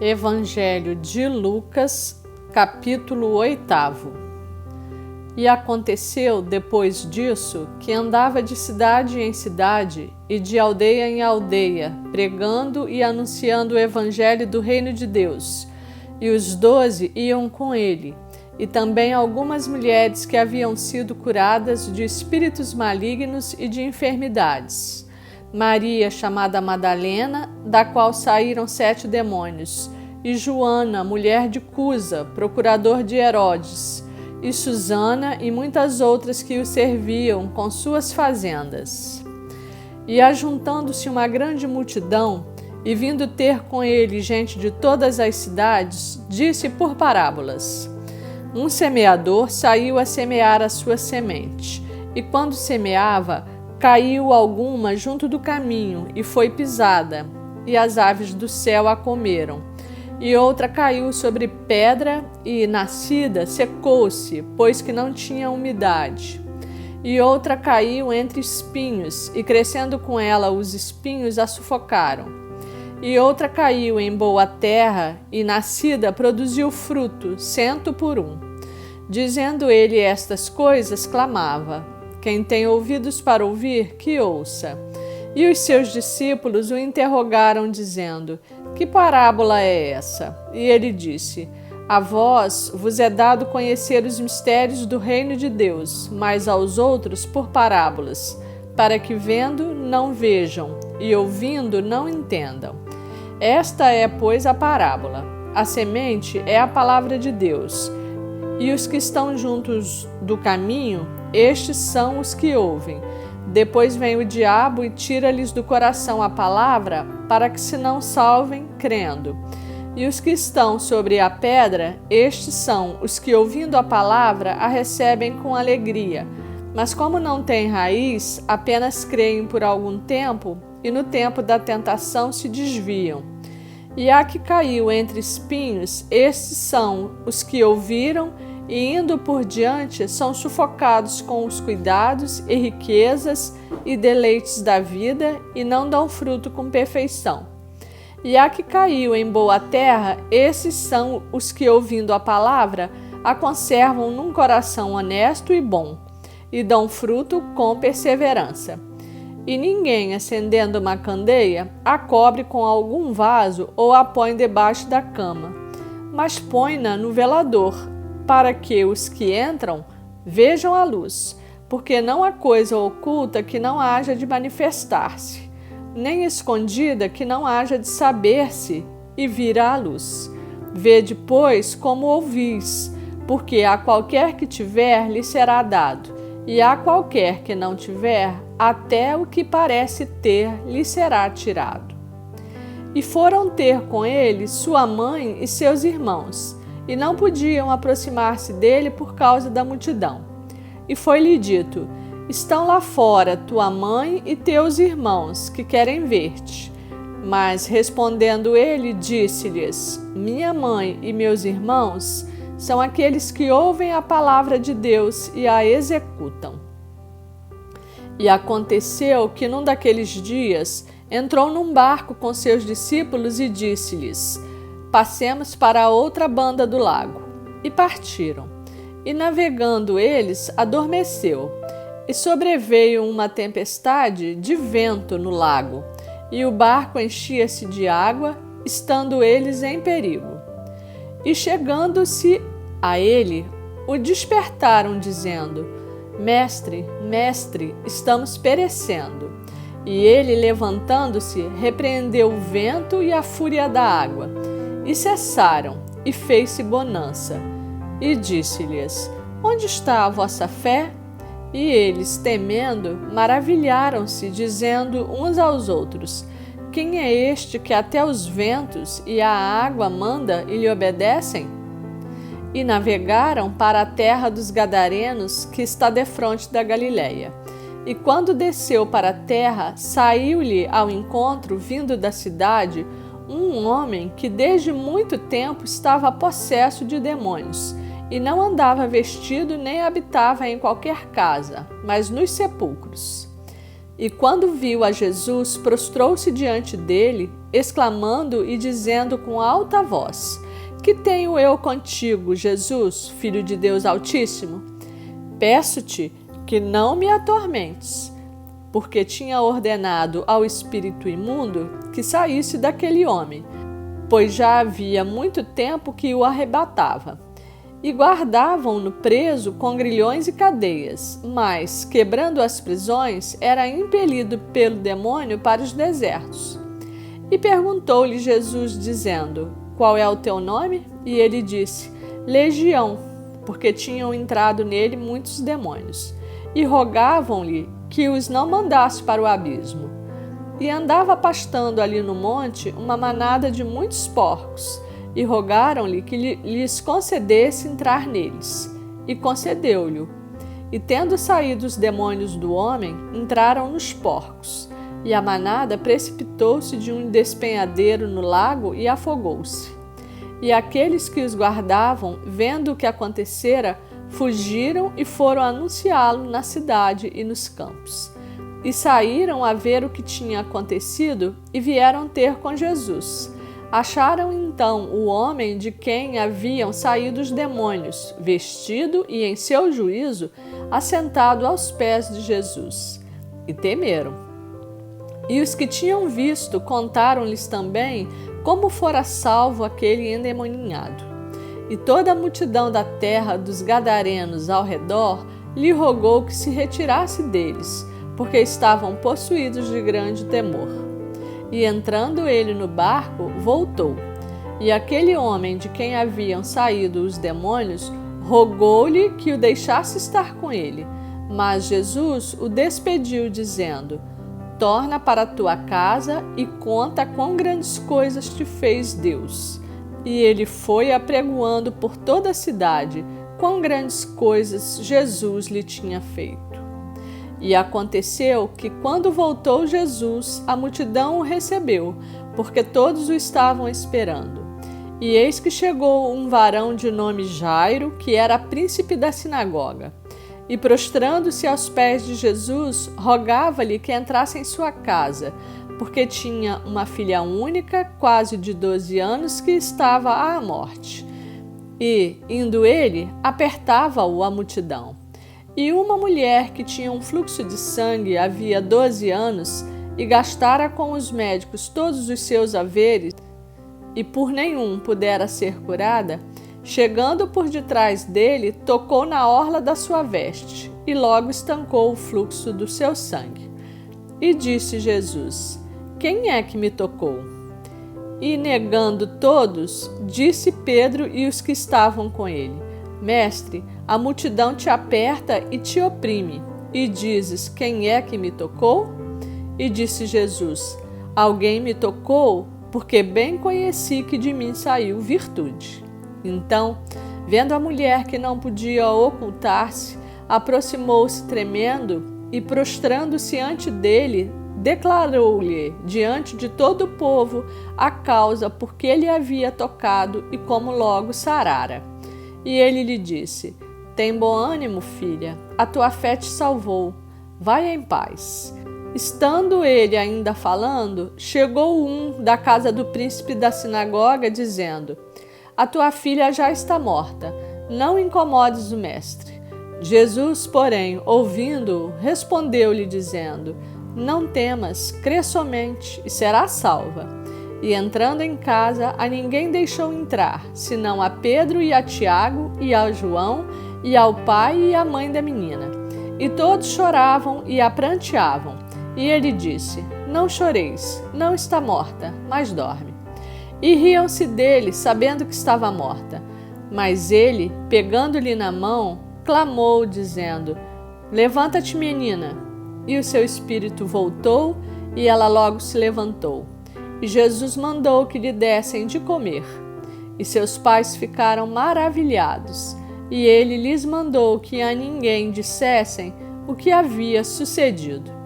Evangelho de Lucas, capítulo 8. E aconteceu, depois disso, que andava de cidade em cidade e de aldeia em aldeia, pregando e anunciando o Evangelho do Reino de Deus. E os 12 iam com ele, e também algumas mulheres que haviam sido curadas de espíritos malignos e de enfermidades. Maria, chamada Madalena, da qual saíram 7 demônios, e Joana, mulher de Cusa, procurador de Herodes, e Susana e muitas outras que o serviam com suas fazendas. E ajuntando-se uma grande multidão, e vindo ter com ele gente de todas as cidades, disse por parábolas: Um semeador saiu a semear a sua semente, e quando semeava, caiu alguma junto do caminho e foi pisada, e as aves do céu a comeram. E outra caiu sobre pedra e, nascida, secou-se, pois que não tinha umidade. E outra caiu entre espinhos, e crescendo com ela os espinhos a sufocaram. E outra caiu em boa terra, e nascida produziu fruto, 100 por 1. Dizendo ele estas coisas, clamava: Quem tem ouvidos para ouvir, que ouça. E os seus discípulos o interrogaram, dizendo: Que parábola é essa? E ele disse: A vós vos é dado conhecer os mistérios do reino de Deus, mas aos outros por parábolas, para que vendo não vejam, e ouvindo não entendam. Esta é, pois, a parábola. A semente é a palavra de Deus, e os que estão juntos do caminho, estes são os que ouvem. Depois vem o diabo e tira-lhes do coração a palavra, para que se não salvem crendo. E os que estão sobre a pedra, estes são os que, ouvindo a palavra, a recebem com alegria. Mas como não têm raiz, apenas creem por algum tempo, e no tempo da tentação se desviam. E a que caiu entre espinhos, estes são os que ouviram, e indo por diante são sufocados com os cuidados e riquezas e deleites da vida e não dão fruto com perfeição. E a que caiu em boa terra, esses são os que, ouvindo a palavra, a conservam num coração honesto e bom, e dão fruto com perseverança. E ninguém, acendendo uma candeia, a cobre com algum vaso ou a põe debaixo da cama, mas põe-na no velador, para que os que entram vejam a luz, porque não há coisa oculta que não haja de manifestar-se, nem escondida que não haja de saber-se e vir à luz. Vede, pois, como ouvis, porque a qualquer que tiver lhe será dado, e a qualquer que não tiver, até o que parece ter lhe será tirado. E foram ter com ele sua mãe e seus irmãos, e não podiam aproximar-se dele por causa da multidão. E foi-lhe dito: Estão lá fora tua mãe e teus irmãos, que querem ver-te. Mas, respondendo ele, disse-lhes: Minha mãe e meus irmãos são aqueles que ouvem a palavra de Deus e a executam. E aconteceu que num daqueles dias entrou num barco com seus discípulos e disse-lhes: Passemos para a outra banda do lago. E partiram. E navegando eles, adormeceu. E sobreveio uma tempestade de vento no lago, e o barco enchia-se de água, estando eles em perigo. E chegando-se a ele, o despertaram, dizendo: Mestre, mestre, estamos perecendo. E ele, levantando-se, repreendeu o vento e a fúria da água, e cessaram, e fez-se bonança. E disse-lhes: Onde está a vossa fé? E eles, temendo, maravilharam-se, dizendo uns aos outros: Quem é este que até os ventos e a água manda e lhe obedecem? E navegaram para a terra dos Gadarenos, que está defronte da Galileia. E quando desceu para a terra, saiu-lhe ao encontro, vindo da cidade, um homem que desde muito tempo estava possesso de demônios, e não andava vestido nem habitava em qualquer casa, mas nos sepulcros. E quando viu a Jesus, prostrou-se diante dele, exclamando e dizendo com alta voz: Que tenho eu contigo, Jesus, Filho de Deus Altíssimo? Peço-te que não me atormentes, porque tinha ordenado ao espírito imundo que saísse daquele homem, pois já havia muito tempo que o arrebatava. E guardavam-no preso com grilhões e cadeias, mas, quebrando as prisões, era impelido pelo demônio para os desertos. E perguntou-lhe Jesus, dizendo: Qual é o teu nome? E ele disse: Legião, porque tinham entrado nele muitos demônios. E rogavam-lhe que os não mandasse para o abismo. E andava pastando ali no monte uma manada de muitos porcos, e rogaram-lhe que lhes concedesse entrar neles. E concedeu-lhe. E tendo saído os demônios do homem, entraram nos porcos. E a manada precipitou-se de um despenhadeiro no lago e afogou-se. E aqueles que os guardavam, vendo o que acontecera, fugiram e foram anunciá-lo na cidade e nos campos. E saíram a ver o que tinha acontecido e vieram ter com Jesus. Acharam então o homem de quem haviam saído os demônios, vestido e em seu juízo, assentado aos pés de Jesus. E temeram. E os que tinham visto contaram-lhes também como fora salvo aquele endemoninhado. E toda a multidão da terra dos gadarenos ao redor lhe rogou que se retirasse deles, porque estavam possuídos de grande temor. E entrando ele no barco, voltou. E aquele homem de quem haviam saído os demônios rogou-lhe que o deixasse estar com ele. Mas Jesus o despediu, dizendo: Torna para a tua casa e conta quão grandes coisas te fez Deus. E ele foi apregoando por toda a cidade quão grandes coisas Jesus lhe tinha feito. E aconteceu que, quando voltou Jesus, a multidão o recebeu, porque todos o estavam esperando. E eis que chegou um varão de nome Jairo, que era príncipe da sinagoga. E prostrando-se aos pés de Jesus, rogava-lhe que entrasse em sua casa, porque tinha uma filha única, quase de 12 anos, que estava à morte. E, indo ele, apertava-o a multidão. E uma mulher que tinha um fluxo de sangue havia 12 anos e gastara com os médicos todos os seus haveres, e por nenhum pudera ser curada, chegando por detrás dele, tocou na orla da sua veste, e logo estancou o fluxo do seu sangue. E disse Jesus: Quem é que me tocou? E negando todos, disse Pedro e os que estavam com ele: Mestre, a multidão te aperta e te oprime, e dizes: Quem é que me tocou? E disse Jesus: Alguém me tocou, porque bem conheci que de mim saiu virtude. Então, vendo a mulher que não podia ocultar-se, aproximou-se tremendo e, prostrando-se ante dele, declarou-lhe diante de todo o povo a causa por que ele havia tocado e como logo sarara. E ele lhe disse: Tem bom ânimo, filha, a tua fé te salvou. Vai em paz. Estando ele ainda falando, chegou um da casa do príncipe da sinagoga, dizendo: A tua filha já está morta, não incomodes o mestre. Jesus, porém, ouvindo-o, respondeu-lhe, dizendo: Não temas, crê somente, e serás salva. E entrando em casa, a ninguém deixou entrar, senão a Pedro e a Tiago e a João e ao pai e à mãe da menina. E todos choravam e a pranteavam. E ele disse: Não choreis, não está morta, mas dorme. E riam-se dele, sabendo que estava morta. Mas ele, pegando-lhe na mão, clamou, dizendo: Levanta-te, menina. E o seu espírito voltou, e ela logo se levantou. E Jesus mandou que lhe dessem de comer. E seus pais ficaram maravilhados. E ele lhes mandou que a ninguém dissessem o que havia sucedido.